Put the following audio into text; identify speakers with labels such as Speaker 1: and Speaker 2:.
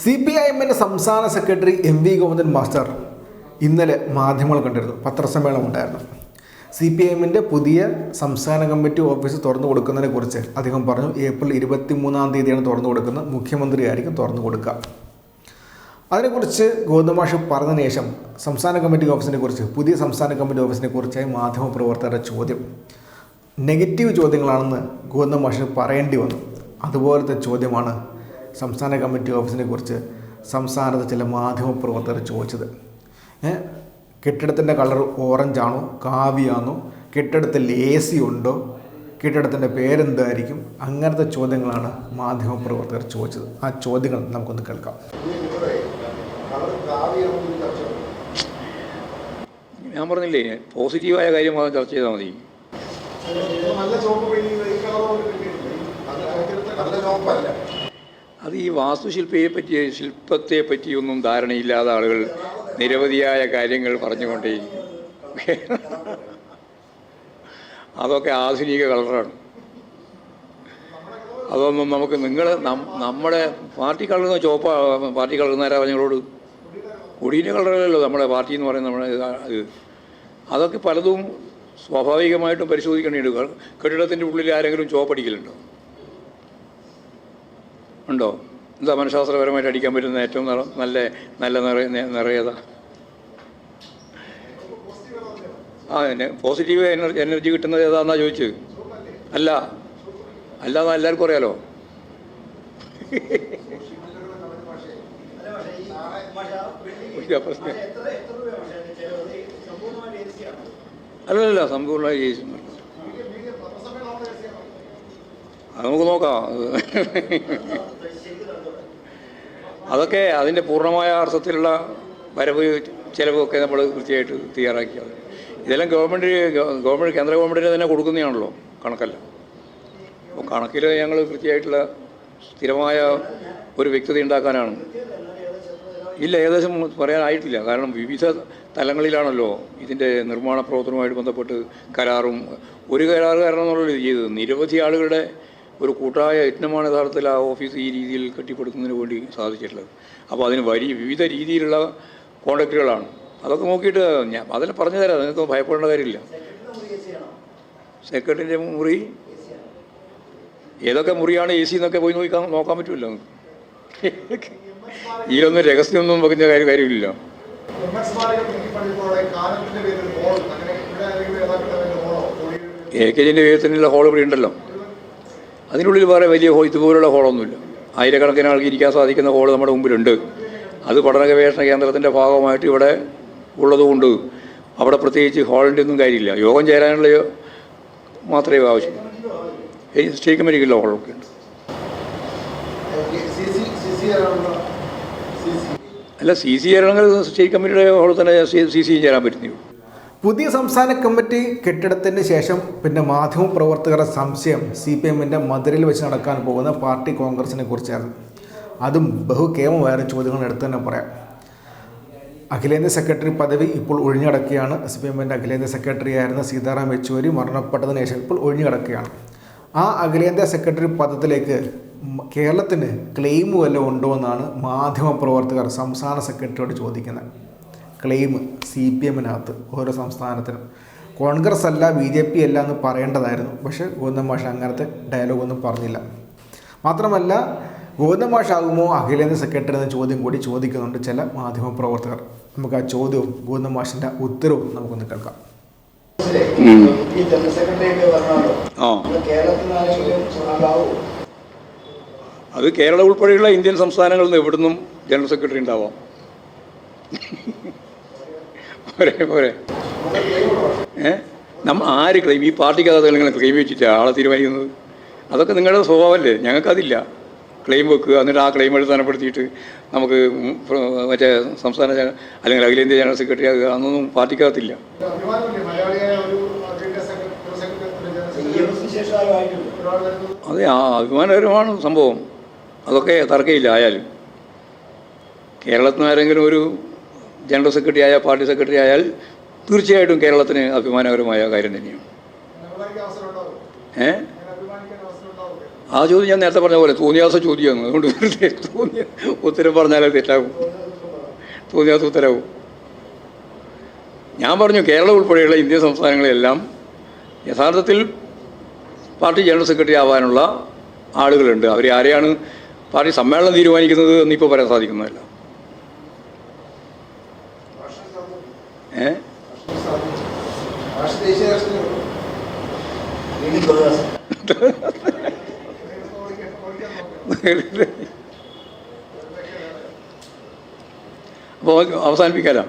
Speaker 1: CPIMന്റെ സംസ്ഥാന secretary MV Govindan master ഇന്നലെ മാധ്യമങ്ങൾ കണ്ടിരുന്നു, പത്രസമ്മേളനം ഉണ്ടായിരുന്നു. CPIMന്റെ പുതിയ സംസ്ഥാന കമ്മിറ്റി ഓഫീസ് തുറന്നു കൊടുക്കുന്നതിനെ കുറിച്ച് അദ്ദേഹം പറഞ്ഞു. ഏപ്രിൽ 23 തുറന്നു കൊടുക്കുന്നത്, മുഖ്യമന്ത്രിയായിരിക്കും തുറന്നു കൊടുക്കുക. അതിനെക്കുറിച്ച് ഗോവിന്ദൻ മാഷ് പറഞ്ഞതിന് ശേഷം സംസ്ഥാന കമ്മിറ്റി ഓഫീസിനെ കുറിച്ച്, പുതിയ സംസ്ഥാന കമ്മിറ്റി ഓഫീസിനെ കുറിച്ചായി മാധ്യമപ്രവർത്തകരുടെ ചോദ്യം നെഗറ്റീവ് ചോദ്യങ്ങളാണെന്ന് ഗോവിന്ദൻ മാഷിന് പറയേണ്ടി വന്നു. അതുപോലത്തെ ചോദ്യമാണ് സംസ്ഥാന കമ്മിറ്റി ഓഫീസിനെ കുറിച്ച് സംസ്ഥാനത്ത് ചില മാധ്യമപ്രവർത്തകർ ചോദിച്ചത്. കെട്ടിടത്തിൻ്റെ കളർ ഓറഞ്ചാണോ കാവിയാണോ, കെട്ടിടത്തിൽ AC ഉണ്ടോ, കെട്ടിടത്തിൻ്റെ പേരെന്തായിരിക്കും, അങ്ങനത്തെ ചോദ്യങ്ങളാണ് മാധ്യമപ്രവർത്തകർ ചോദിച്ചത്. ആ ചോദ്യങ്ങൾ നമുക്കൊന്ന് കേൾക്കാം.
Speaker 2: ഞാൻ പറഞ്ഞില്ലേ, പോസിറ്റീവായ കാര്യം മാത്രം ചർച്ച ചെയ്താൽ മതി. അത് ഈ ശില്പത്തെ പറ്റിയൊന്നും ധാരണയില്ലാത്ത ആളുകൾ നിരവധിയായ കാര്യങ്ങൾ പറഞ്ഞുകൊണ്ടേയിരിക്കും. അതൊക്കെ ആധുനിക കളറാണ്. അതൊന്നും നമുക്ക് നമ്മുടെ പാർട്ടി കളറുന്ന പാർട്ടി കളറുന്നവരാ ഞങ്ങളോട് കൊടിയുടെ കളറല്ലല്ലോ നമ്മുടെ പാർട്ടി എന്ന് പറയുന്നത്. നമ്മുടെ അതൊക്കെ പലതും സ്വാഭാവികമായിട്ടും പരിശോധിക്കേണ്ടിയുണ്ട്. കെട്ടിടത്തിൻ്റെ ഉള്ളിൽ ആരെങ്കിലും ചോപ്പടിക്കലുണ്ടോ? ഉണ്ടോ? എന്താ മനഃശാസ്ത്രപരമായിട്ട് അടിക്കാൻ പറ്റുന്ന ഏറ്റവും നല്ല നിറയതാ? പോസിറ്റീവ് എനർജി കിട്ടുന്നത് ഏതാണെന്നാ ചോദിച്ചത്? അല്ലാതെ എല്ലാവർക്കും അറിയാലോ. അല്ലല്ല, സമ്പൂർണ്ണമായി ജയിച്ചു. അത് നമുക്ക് നോക്കാം. അതൊക്കെ അതിൻ്റെ പൂർണ്ണമായ അർത്ഥത്തിലുള്ള വരവ് ചിലവൊക്കെ നമ്മൾ കൃത്യമായിട്ട് തയ്യാറാക്കിയത്. ഇതെല്ലാം ഗവൺമെൻറ് കേന്ദ്ര ഗവൺമെൻറ്റിന് തന്നെ കൊടുക്കുന്നതാണല്ലോ, കണക്കല്ല. അപ്പോൾ കണക്കിൽ ഞങ്ങൾ കൃത്യമായിട്ടുള്ള സ്ഥിരമായ ഒരു വ്യക്തത ഉണ്ടാക്കാനാണ്. ഇല്ല, ഏകദേശം പറയാനായിട്ടില്ല. കാരണം വിവിധ തലങ്ങളിലാണല്ലോ ഇതിൻ്റെ നിർമ്മാണ പ്രവർത്തനവുമായിട്ട് ബന്ധപ്പെട്ട് കരാറും ഒരു കരാറുകാരണം എന്നുള്ളത് ചെയ്തത്. നിരവധി ആളുകളുടെ ഒരു കൂട്ടായ യത്നമാണ് യഥാർത്ഥത്തിൽ ആ ഓഫീസ് ഈ രീതിയിൽ കെട്ടിപ്പടുക്കുന്നതിന് വേണ്ടി സാധിച്ചിട്ടുള്ളത്. അപ്പോൾ അതിന് വിവിധ രീതിയിലുള്ള കോൺട്രാക്റ്റുകളാണ്. അതൊക്കെ നോക്കിയിട്ട് അതെല്ലാം പറഞ്ഞു തരാം, നിങ്ങൾക്ക് ഭയപ്പെടേണ്ട കാര്യമില്ല. സെക്രട്ടറിൻ്റെ മുറി ഏതൊക്കെ മുറിയാണ് AC എന്നൊക്കെ പോയി നോക്കാൻ പറ്റുമല്ലോ നിങ്ങൾക്ക്. ഇതിലൊന്നും രഹസ്യമൊന്നും വെക്കുന്ന കാര്യമില്ല. AKGൻ്റെ പേരിലുള്ള ഹോൾ ഇവിടെ ഉണ്ടല്ലോ. അതിനുള്ളിൽ വേറെ വലിയ ഇതുപോലുള്ള ഹോളൊന്നുമില്ല. ആയിരക്കണക്കിന് ആൾക്ക് ഇരിക്കാൻ സാധിക്കുന്ന ഹോൾ നമ്മുടെ മുമ്പിലുണ്ട്. അത് പഠന ഗവേഷണ കേന്ദ്രത്തിൻ്റെ ഭാഗമായിട്ട് ഇവിടെ ഉള്ളതുകൊണ്ട് അവിടെ പ്രത്യേകിച്ച് ഹോളിൻ്റെ ഒന്നും കാര്യമില്ല. യോഗം ചേരാനുള്ള മാത്രമേ ആവശ്യമുള്ളൂ. സ്റ്റേറ്റ് കമ്മിറ്റിക്കുള്ള ഹോളൊക്കെ ഉണ്ട്. അല്ല, CC ചേരണമെങ്കിൽ സ്റ്റേറ്റ് കമ്മിറ്റിയുടെ ഹോളിൽ തന്നെ CC ചേരാൻ പറ്റുന്നേ.
Speaker 1: പുതിയ സംസ്ഥാന കമ്മിറ്റി കെട്ടിടത്തിന് ശേഷം പിന്നെ മാധ്യമപ്രവർത്തകരുടെ സംശയം CPIMന്റെ മധുരയിൽ വെച്ച് നടക്കാൻ പോകുന്ന പാർട്ടി കോൺഗ്രസിനെ കുറിച്ചായിരുന്നു. അതും ബഹുകേമമായ ചോദ്യങ്ങൾ എടുത്ത് തന്നെ പറയാം. അഖിലേന്ത്യാ സെക്രട്ടറി പദവി ഇപ്പോൾ ഒഴിഞ്ഞുകിടക്കുകയാണ്. CPIMന്റെ അഖിലേന്ത്യാ സെക്രട്ടറി ആയിരുന്ന സീതാറാം യെച്ചൂരി മരണപ്പെട്ടതിന് ശേഷം ഇപ്പോൾ ഒഴിഞ്ഞുകിടക്കുകയാണ്. ആ അഖിലേന്ത്യാ സെക്രട്ടറി പദത്തിലേക്ക് കേരളത്തിന് ക്ലെയിം വല്ലതും ഉണ്ടോ എന്നാണ് മാധ്യമപ്രവർത്തകർ സംസ്ഥാന സെക്രട്ടറിയോട് ചോദിക്കുന്നത്. ക്ലെയിം CPIMനകത്ത് ഓരോ സംസ്ഥാനത്തിനും കോൺഗ്രസ് അല്ല BJP അല്ല എന്ന് പറയേണ്ടതായിരുന്നു. പക്ഷേ ഗോവിന്ദൻ മാഷ് അങ്ങനത്തെ ഡയലോഗൊന്നും പറഞ്ഞില്ല. മാത്രമല്ല, ഗോവിന്ദൻ മാഷാകുമോ അഖിലേന്ത്യാ സെക്രട്ടറി എന്ന ചോദ്യം കൂടി ചോദിക്കുന്നുണ്ട് ചില മാധ്യമപ്രവർത്തകർ. നമുക്ക് ആ ചോദ്യവും ഗോവിന്ദൻ മാഷിൻ്റെ ഉത്തരവും നമുക്കൊന്ന് കേൾക്കാം.
Speaker 2: അത് കേരളം ഉൾപ്പെടെയുള്ള ഇന്ത്യൻ സംസ്ഥാനങ്ങളിൽ നിന്ന് എവിടുന്നും ജനറൽ സെക്രട്ടറി ഉണ്ടാവാം. പോരെ നമ്മൾ ആര് ക്ലെയിം, ഈ പാർട്ടിക്കകത്ത് നിങ്ങൾ ക്ലെയിം വെച്ചിട്ട് ആളെ തീരുമാനിക്കുന്നത്? അതൊക്കെ നിങ്ങളുടെ സ്വഭാവമല്ലേ. ഞങ്ങൾക്കതില്ല. ക്ലെയിം വെക്കുക, എന്നിട്ട് ആ ക്ലെയിം അടിസ്ഥാനപ്പെടുത്തിയിട്ട് നമുക്ക് മറ്റേ സംസ്ഥാന അല്ലെങ്കിൽ അഖിലേന്ത്യാ ജനറൽ സെക്രട്ടറി ആകുക, അതൊന്നും പാർട്ടിക്കകത്തില്ല. അതെ, അഭിമാനകരമാണ് സംഭവം. അതൊക്കെ തർക്കമില്ല. ആയാലും കേരളത്തിന് ആരെങ്കിലും ഒരു ജനറൽ സെക്രട്ടറി ആയാൽ, പാർട്ടി സെക്രട്ടറി ആയാൽ തീർച്ചയായിട്ടും കേരളത്തിന് അഭിമാനകരമായ കാര്യം തന്നെയാണ്. ആ ചോദ്യം ഞാൻ നേരത്തെ പറഞ്ഞ പോലെ തോന്നിയാസ ചോദ്യമാണ്. അതുകൊണ്ട് വെറുതെ തോന്നിയ ഉത്തരം പറഞ്ഞാലേ തെറ്റാകും, തോന്നിയാത്ത ഉത്തരവും. ഞാൻ പറഞ്ഞു കേരളം ഉൾപ്പെടെയുള്ള ഇന്ത്യൻ സംസ്ഥാനങ്ങളെല്ലാം യഥാർത്ഥത്തിൽ പാർട്ടി ജനറൽ സെക്രട്ടറി ആവാനുള്ള ആളുകളുണ്ട്. അവർ ആരെയാണ് പാർട്ടി സമ്മേളനം തീരുമാനിക്കുന്നത് എന്നിപ്പോൾ പറയാൻ സാധിക്കുന്നതല്ല. അപ്പോൾ അവസാനിപ്പിക്കാലോ.